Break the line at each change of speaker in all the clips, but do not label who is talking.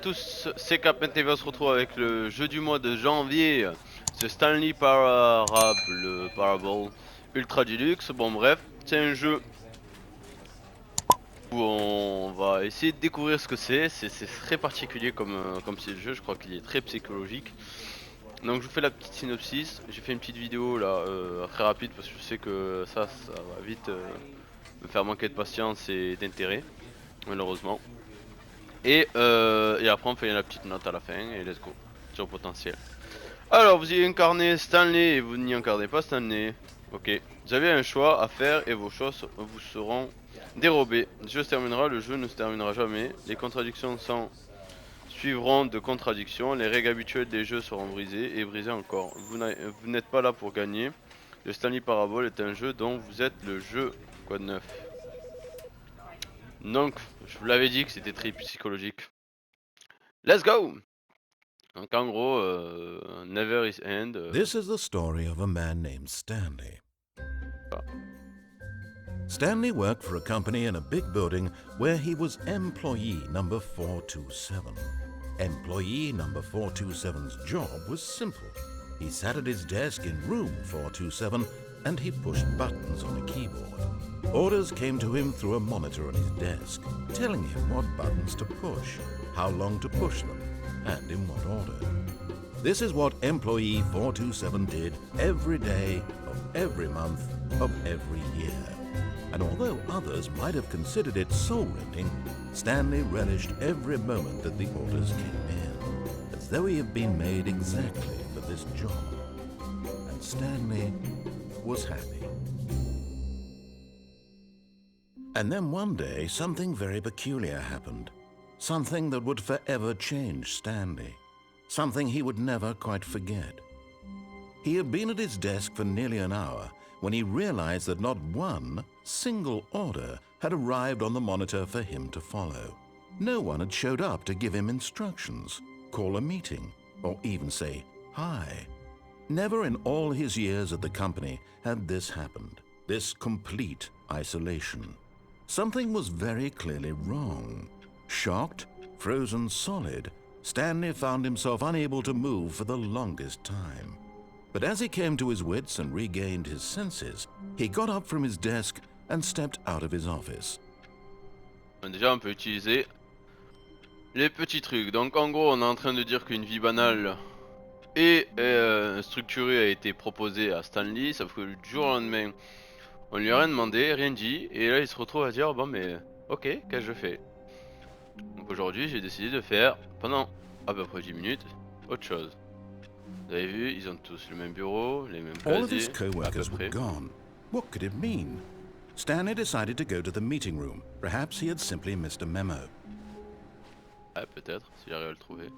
tous, c'est Captain TV, on se retrouve avec le jeu du mois de janvier. C'est Stanley Parable Ultra Deluxe. Bon bref, c'est un jeu où on va essayer de découvrir ce que c'est. C'est très particulier comme c'est le jeu, je crois qu'il est très psychologique. Donc je vous fais la petite synopsis. J'ai fait une petite vidéo là très rapide parce que je sais que ça va vite me faire manquer de patience et d'intérêt, malheureusement. Et après on fait la petite note à la fin et let's go sur potentiel. Alors vous y incarnez Stanley et vous n'y incarnez pas Stanley. Ok, vous avez un choix à faire et vos choix vous seront dérobés. Le jeu se terminera, le jeu ne se terminera jamais. Les contradictions suivront de contradictions. Les règles habituelles des jeux seront brisées et brisées encore. Vous n'êtes pas là pour gagner. Le Stanley Parable est un jeu dont vous êtes le jeu. Quoi de neuf? Donc, je vous l'avais dit que c'était très psychologique. Let's go! Donc en gros, never is end.
This is the story of a man named Stanley. Stanley worked for a company in a big building where he was employee number 427. Employee number 427's job was simple. He sat at his desk in room 427 and he pushed buttons on a keyboard. Orders came to him through a monitor on his desk, telling him what buttons to push, how long to push them, and in what order. This is what employee 427 did every day of every month of every year. And although others might have considered it soul-rending, Stanley relished every moment that the orders came in, as though he had been made exactly for this job. And Stanley was happy. And then one day, something very peculiar happened. Something that would forever change Stanley. Something he would never quite forget. He had been at his desk for nearly an hour when he realized that not one single order had arrived on the monitor for him to follow. No one had showed up to give him instructions, call a meeting, or even say hi. Never in all his years at the company had this happened, this complete isolation. Something was very clearly wrong. Shocked, frozen solid, Stanley found himself unable to move for the longest time. But as he came to his wits and regained his senses, he got up from his desk and stepped out of his office.
Déjà on peut utiliser les petits trucs. Donc en gros on est en train de dire qu'une vie banale et structurée a été proposée à Stanley, sauf que du jour au lendemain on lui a rien demandé, rien dit, et là il se retrouve à dire bon mais ok, qu'est-ce que je fais? Donc aujourd'hui j'ai décidé de faire pendant à peu près 10 minutes autre chose. Vous avez vu, ils ont tous le même bureau, les mêmes
All of his
casiers, à peu
co-workers were
près.
gone. What could it mean? Stanley decided to go to the meeting room. Perhaps he had simply missed a memo.
Ah peut-être, si j'arrive à le trouver.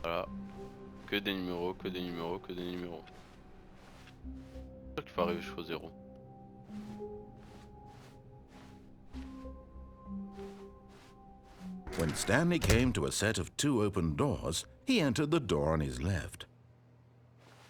Voilà. Que des numéros, que des numéros, que des numéros. C'est sûr qu'il faut arriver jusqu'au 0.
When Stanley came to a set of 2 open doors, he entered the door on his left.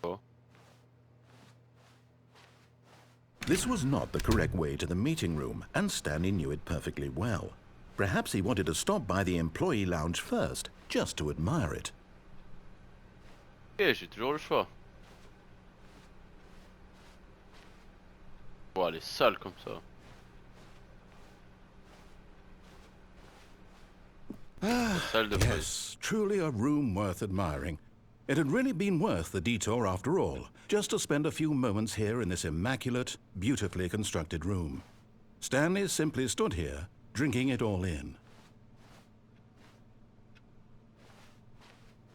Oh.
This was not the correct way to the meeting room, and Stanley knew it perfectly well. Perhaps he wanted to stop by the employee lounge first, just to admire it.
Ok, j'ai toujours le choix. Bon, elle est sale comme ça. Salle de presse.
Yes, truly a room worth admiring. It had really been worth the detour after all, just to spend a few moments here in this immaculate, beautifully constructed room. Stanley simply stood here, drinking it all in.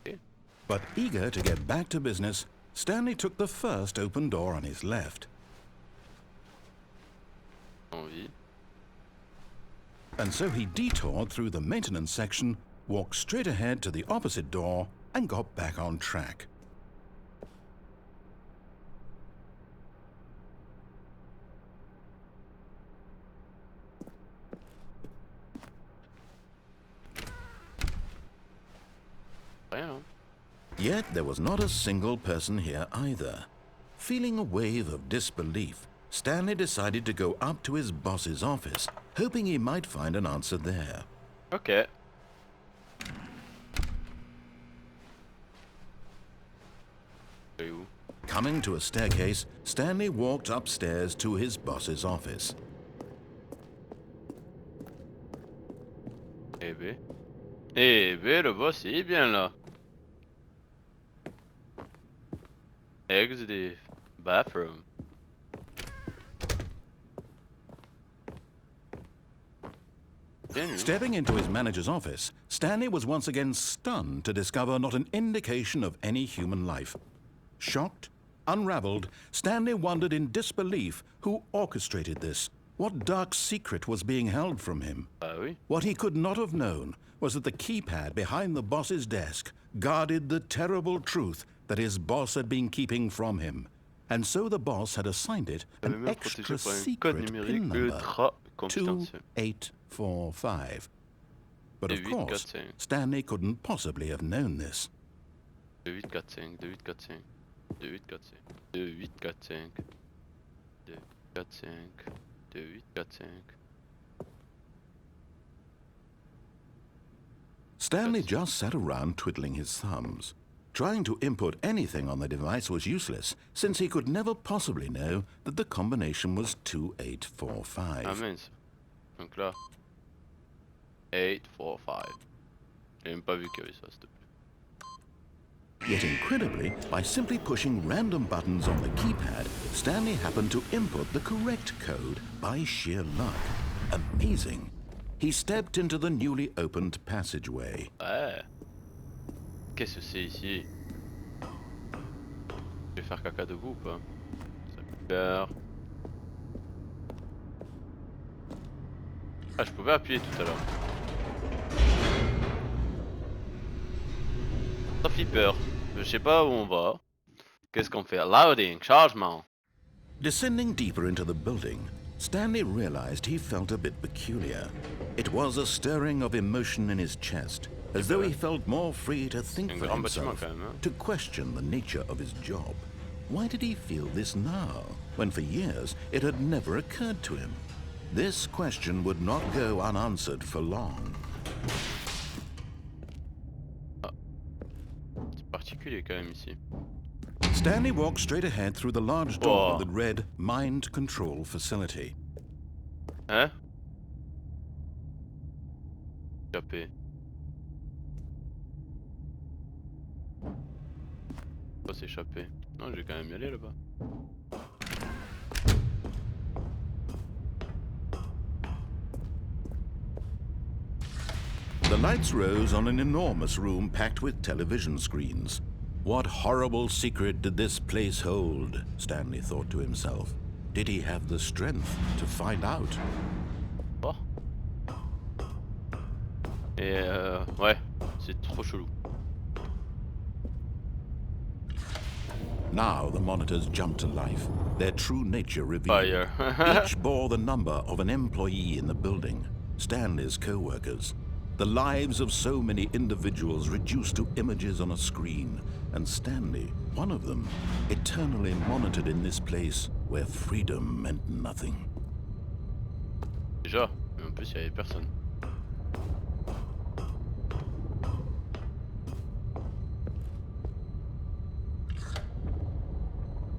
Okay.
But eager to get back to business, Stanley took the first open door on his left.
Envie.
And so he detoured through the maintenance section, walked straight ahead to the opposite door, and got back on track.
Rien, hein?
Yet there was not a single person here either. Feeling a wave of disbelief, Stanley decided to go up to his boss's office, hoping he might find an answer there.
Ok. Et où?
Coming to a staircase, Stanley walked upstairs to his boss's office.
Eh ben, le boss il est bien là. Exit the bathroom.
Stepping into his manager's office, Stanley was once again stunned to discover not an indication of any human life. Shocked, unraveled, Stanley wondered in disbelief who orchestrated this. What dark secret was being held from him?
Oui.
What he could not have known was that the keypad behind the boss's desk guarded the terrible truth that his boss had been keeping from him. And so the boss had assigned it an extra secret pin number, 2845. But of course, Stanley couldn't possibly have known this.
2845, 2845, 2845, 2845, 2845.
Stanley just sat around twiddling his thumbs. Trying to input anything on the device was useless, since he could never possibly know that the combination was 2845.
Ah mince. Donc là, 845. J'ai même pas vu qu'il y avait ça, s'il te plaît.
Yet incredibly, by simply pushing random buttons on the keypad, Stanley happened to input the correct code by sheer luck. Amazing. He stepped into the newly opened passageway.
Ouais. Qu'est-ce que c'est ici? Je vais faire caca debout ou pas? Ça fait peur. Ah, je pouvais appuyer tout à l'heure. Ça fait peur. Je sais pas où on va. Qu'est-ce qu'on fait? Loading, chargement.
Descending deeper into the building, Stanley realized he felt a bit peculiar. It was a stirring of emotion in his chest, as though he felt more free to think for himself, to question the nature of his job. Why did he feel this now, when for years it had never occurred to him? This question would not go unanswered for long.
C'est particulier quand même ici.
Stanley walked straight ahead through the large door that read Mind Control Facility.
Hein? Échappé. Pas s'échapper. Non, je vais quand même y aller là-bas.
The lights rose on an enormous room packed with television screens. What horrible secret did this place hold? Stanley thought to himself. Did he have the strength to find out?
Oh. Et ouais, c'est trop chelou.
Now the monitors jumped to life, their true nature revealed. Each bore the number of an employee in the building, Stanley's co-workers. The lives of so many individuals reduced to images on a screen, and Stanley, one of them, eternally monitored in this place where freedom meant nothing.
Déjà, mais en plus il y avait personne.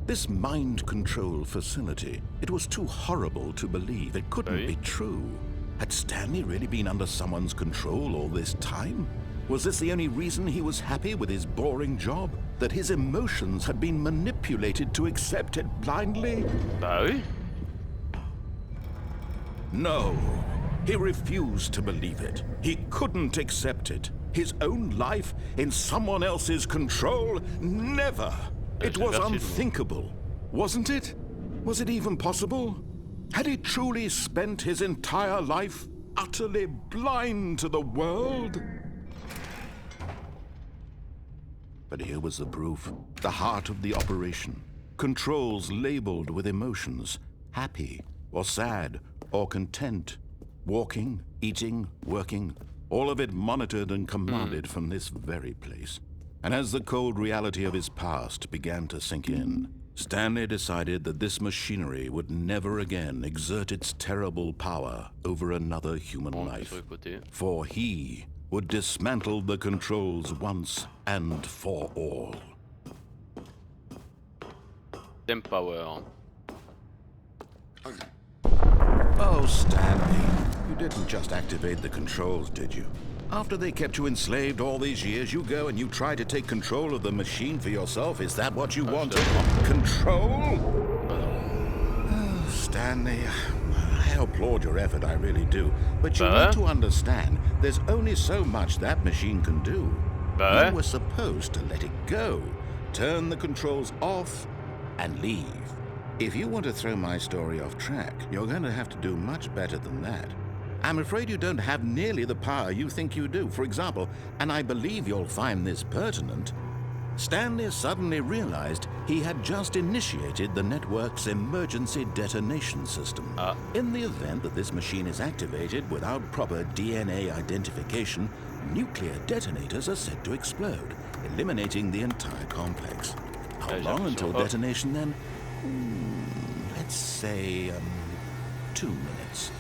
This mind control facility, it was too horrible to believe. It couldn't be true. Had Stanley really been under someone's control all this time? Was this the only reason he was happy with his boring job? That his emotions had been manipulated to accept it blindly?
Bah oui.
No. He refused to believe it. He couldn't accept it. His own life in someone else's control? Never. It was unthinkable, wasn't it? Was it even possible? Had he truly spent his entire life utterly blind to the world? But here was the proof, the heart of the operation. Controls labeled with emotions, happy or sad or content. Walking, eating, working, all of it monitored and commanded from this very place. And as the cold reality of his past began to sink in, Stanley decided that this machinery would never again exert its terrible power over another human
Bon,
life,
sur le côté.
for he would dismantle the controls once and for all.
Temp power.
Oh, Stanley, you didn't just activate the controls, did you? After they kept you enslaved all these years, you go and you try to take control of the machine for yourself. Is that what you wanted? Control? Oh, Stanley, I applaud your effort, I really do. But you need to understand, there's only so much that machine can do. You were supposed to let it go, turn the controls off, and leave. If you want to throw my story off track, you're going to have to do much better than that. I'm afraid you don't have nearly the power you think you do. For example, and I believe you'll find this pertinent, Stanley suddenly realized he had just initiated the network's emergency detonation system. In the event that this machine is activated without proper DNA identification, nuclear detonators are said to explode, eliminating the entire complex. How long until detonation then? Let's say 2 minutes.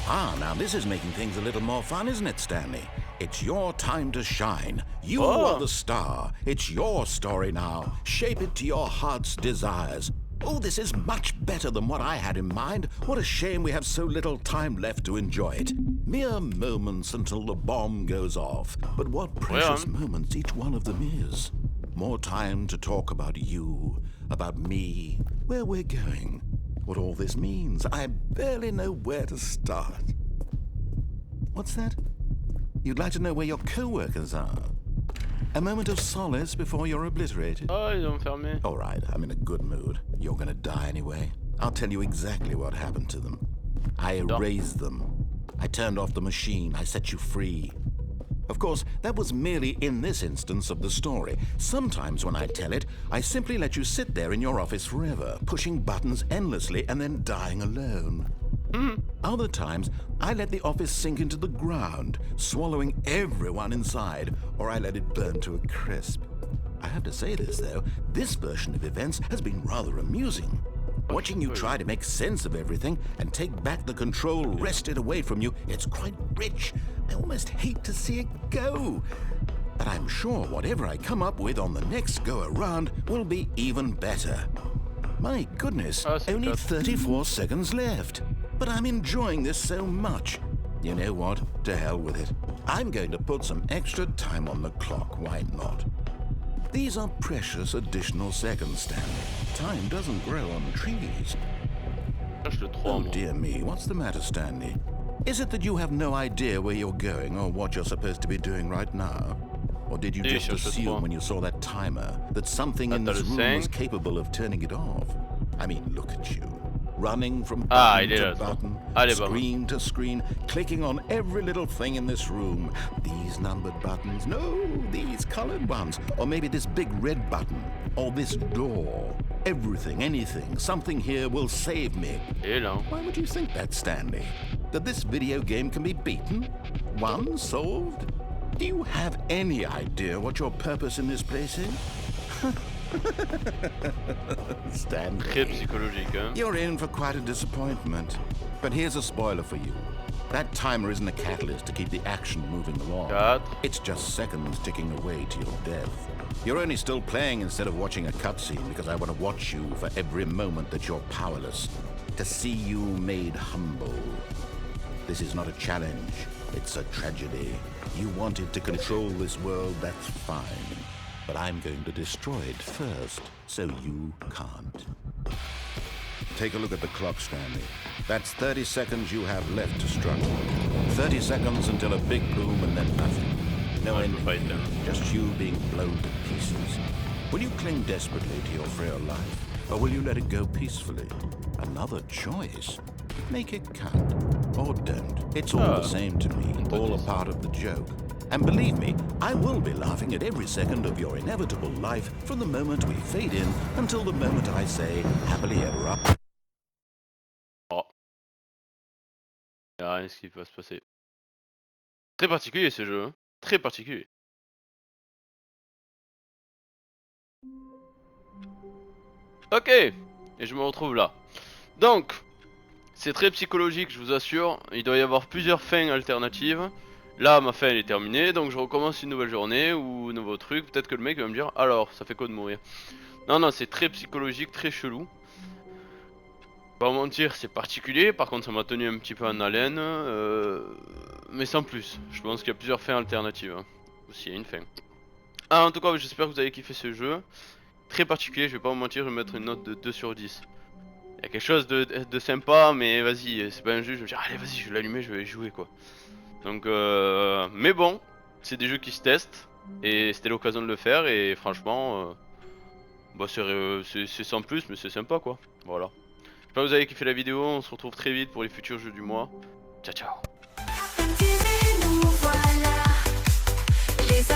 Now this is making things a little more fun, isn't it, Stanley? It's your time to shine. You are the star. It's your story now. Shape it to your heart's desires. Oh, this is much better than what I had in mind. What a shame we have so little time left to enjoy it. Mere moments until the bomb goes off. But what precious moments each one of them is. More time to talk about you, about me, where we're going, what all this means. I barely know where to start. What's that? You'd like to know where your co-workers are? A moment of solace before you're obliterated?
Oh, ils ont fermé.
All right, I'm in a good mood. You're gonna die anyway. I'll tell you exactly what happened to them. I erased them. I turned off the machine. I set you free. Of course, that was merely in this instance of the story. Sometimes when I tell it, I simply let you sit there in your office forever, pushing buttons endlessly and then dying alone. Other times, I let the office sink into the ground, swallowing everyone inside, or I let it burn to a crisp. I have to say this, though, this version of events has been rather amusing. Watching you try to make sense of everything and take back the control wrested away from you, it's quite rich. I almost hate to see it go. But I'm sure whatever I come up with on the next go-around will be even better. My goodness, only 34 seconds left. But I'm enjoying this so much. You know what? To hell with it. I'm going to put some extra time on the clock. Why not? These are precious additional seconds, Stanley. Time doesn't grow on trees. Oh dear me, what's the matter, Stanley? Is it that you have no idea where you're going or what you're supposed to be doing right now? Or did you just assume when you saw that timer that something in this room was capable of turning it off? I mean, look at you. Running from button to button, screen to screen, clicking on every little thing in this room. These numbered buttons, no, these colored ones. Or maybe this big red button, or this door. Everything, anything, something here will save me. Why would you think that, Stanley? That this video game can be beaten? Won? Solved? Do you have any idea what your purpose in this place is? Stanley,
Très psychologique, hein?
You're in for quite a disappointment. But here's a spoiler for you. That timer isn't a catalyst to keep the action moving along. It's just seconds ticking away to your death. You're only still playing instead of watching a cutscene because I want to watch you for every moment that you're powerless. To see you made humble. This is not a challenge. It's a tragedy. You wanted to control this world, that's fine. But I'm going to destroy it first, so you can't. Take a look at the clock, Stanley. That's 30 seconds you have left to struggle. 30 seconds until a big boom and then nothing. No ending, just you being blown to pieces. Will you cling desperately to your frail life, or will you let it go peacefully? Another choice. Make it count, or don't. It's all the same to me, all a part of the joke. And believe me, I will be laughing at every second of your inevitable life from the moment we fade in until the moment I say, happily ever after.
Oh. Il n'y a rien qui va se passer. Très particulier ce jeu, hein. Très particulier. Ok, et je me retrouve là. Donc, c'est très psychologique, je vous assure. Il doit y avoir plusieurs fins alternatives. Là, ma fin elle est terminée, donc je recommence une nouvelle journée ou un nouveau truc. Peut-être que le mec va me dire, alors, ça fait quoi de mourir? Non, non, c'est très psychologique, très chelou. Pas mentir, c'est particulier. Par contre, ça m'a tenu un petit peu en haleine. Mais sans plus. Je pense qu'il y a plusieurs fins alternatives, hein. Aussi, il y a une fin. Ah, en tout cas, j'espère que vous avez kiffé ce jeu. Très particulier, je vais pas vous mentir, je vais mettre une note de 2 sur 10. Il y a quelque chose de sympa, mais vas-y, c'est pas un jeu, je vais me dire, allez, vas-y, je vais l'allumer, je vais y jouer, quoi. Donc, mais bon, c'est des jeux qui se testent, et c'était l'occasion de le faire, et franchement, bah, c'est sans plus, mais c'est sympa, quoi. Voilà. J'espère que vous avez kiffé la vidéo, on se retrouve très vite pour les futurs jeux du mois. Ciao, ciao.
Nous voilà, les